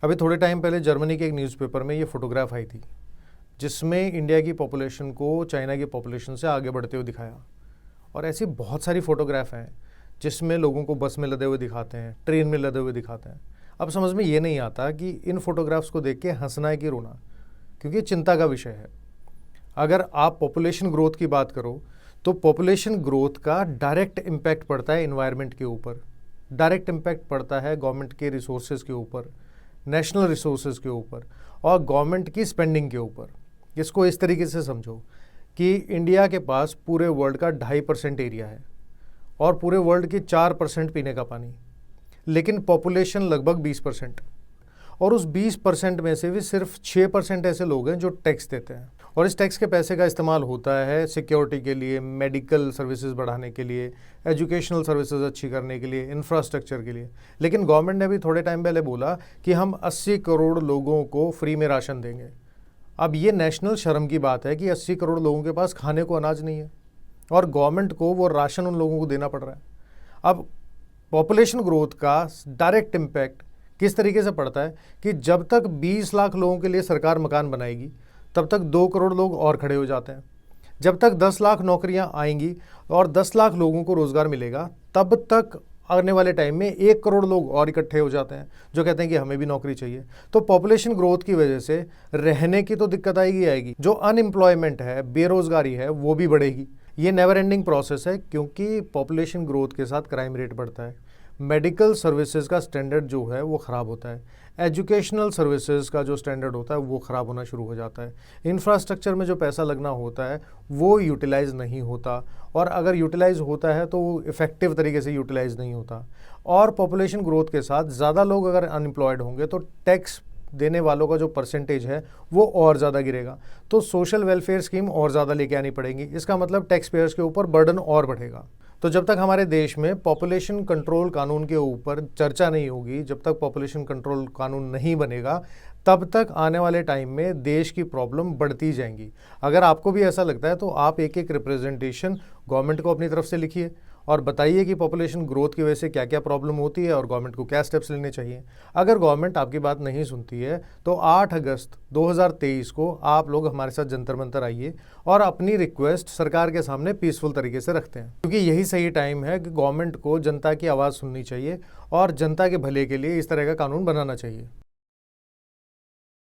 अभी थोड़े टाइम पहले जर्मनी के एक न्यूज़पेपर में ये फोटोग्राफ आई थी जिसमें इंडिया की पॉपुलेशन को चाइना की पॉपुलेशन से आगे बढ़ते हुए दिखाया। और ऐसी बहुत सारी फोटोग्राफ हैं जिसमें लोगों को बस में लदे हुए दिखाते हैं, ट्रेन में लदे हुए दिखाते हैं। अब समझ में ये नहीं आता कि इन फोटोग्राफ्स को देख के हंसना है कि रोना, क्योंकि चिंता का विषय है। अगर आप पॉपुलेशन ग्रोथ की बात करो तो पॉपुलेशन ग्रोथ का डायरेक्ट इम्पैक्ट पड़ता है इन्वायरमेंट के ऊपर, डायरेक्ट इम्पैक्ट पड़ता है गवर्नमेंट के रिसोर्सेज के ऊपर, नेशनल रिसोर्सेज के ऊपर और गवर्नमेंट की स्पेंडिंग के ऊपर। इसको इस तरीके से समझो कि इंडिया के पास पूरे वर्ल्ड का 2.5% एरिया है और पूरे वर्ल्ड की 4% पीने का पानी, लेकिन पॉपुलेशन लगभग 20%। और उस 20% में से भी सिर्फ 6% ऐसे लोग हैं जो टैक्स देते हैं, और इस टैक्स के पैसे का इस्तेमाल होता है सिक्योरिटी के लिए, मेडिकल सर्विसेज बढ़ाने के लिए, एजुकेशनल सर्विसेज अच्छी करने के लिए, इंफ्रास्ट्रक्चर के लिए। लेकिन गवर्नमेंट ने भी थोड़े टाइम पहले बोला कि हम 80 करोड़ लोगों को फ्री में राशन देंगे। अब ये नेशनल शर्म की बात है कि 80 करोड़ लोगों के पास खाने को अनाज नहीं है और गवर्नमेंट को वो राशन उन लोगों को देना पड़ रहा है। अब पॉपुलेशन ग्रोथ का डायरेक्ट इम्पैक्ट किस तरीके से पड़ता है कि जब तक 20 लाख लोगों के लिए सरकार मकान बनाएगी तब तक 2 करोड़ लोग और खड़े हो जाते हैं। जब तक 10 लाख नौकरियां आएंगी और 10 लाख लोगों को रोजगार मिलेगा तब तक आने वाले टाइम में 1 करोड़ लोग और इकट्ठे हो जाते हैं जो कहते हैं कि हमें भी नौकरी चाहिए। तो पॉपुलेशन ग्रोथ की वजह से रहने की तो दिक्कत आएगी, जो अनएम्प्लॉयमेंट है, बेरोजगारी है, वो भी बढ़ेगी। ये नेवर एंडिंग प्रोसेस है, क्योंकि पॉपुलेशन ग्रोथ के साथ क्राइम रेट बढ़ता है, मेडिकल सर्विसेज का स्टैंडर्ड जो है वो ख़राब होता है, एजुकेशनल सर्विसेज का जो स्टैंडर्ड होता है वो ख़राब होना शुरू हो जाता है, इंफ्रास्ट्रक्चर में जो पैसा लगना होता है वो यूटिलाइज़ नहीं होता, और अगर यूटिलाइज़ होता है तो वो इफ़ेक्टिव तरीके से यूटिलाइज़ नहीं होता। और पॉपुलेशन ग्रोथ के साथ ज़्यादा लोग अगर अनएम्प्लॉयड होंगे तो टैक्स देने वालों का जो परसेंटेज है वो और ज़्यादा गिरेगा, तो सोशल वेलफेयर स्कीम और ज़्यादा लेके आनी पड़ेंगी। इसका मतलब टैक्स पेयर्स के ऊपर बर्डन और बढ़ेगा। तो जब तक हमारे देश में पॉपुलेशन कंट्रोल कानून के ऊपर चर्चा नहीं होगी, जब तक पॉपुलेशन कंट्रोल कानून नहीं बनेगा, तब तक आने वाले टाइम में देश की प्रॉब्लम बढ़ती जाएंगी। अगर आपको भी ऐसा लगता है तो आप एक एक रिप्रेजेंटेशन गवर्नमेंट को अपनी तरफ से लिखिए और बताइए कि पॉपुलेशन ग्रोथ की वजह से क्या क्या प्रॉब्लम होती है और गवर्नमेंट को क्या स्टेप्स लेने चाहिए। अगर गवर्नमेंट आपकी बात नहीं सुनती है तो 8 अगस्त 2023 को आप लोग हमारे साथ जंतर मंतर आइए और अपनी रिक्वेस्ट सरकार के सामने पीसफुल तरीके से रखते हैं, क्योंकि यही सही टाइम है कि गवर्नमेंट को जनता की आवाज़ सुननी चाहिए और जनता के भले के लिए इस तरह का कानून बनाना चाहिए।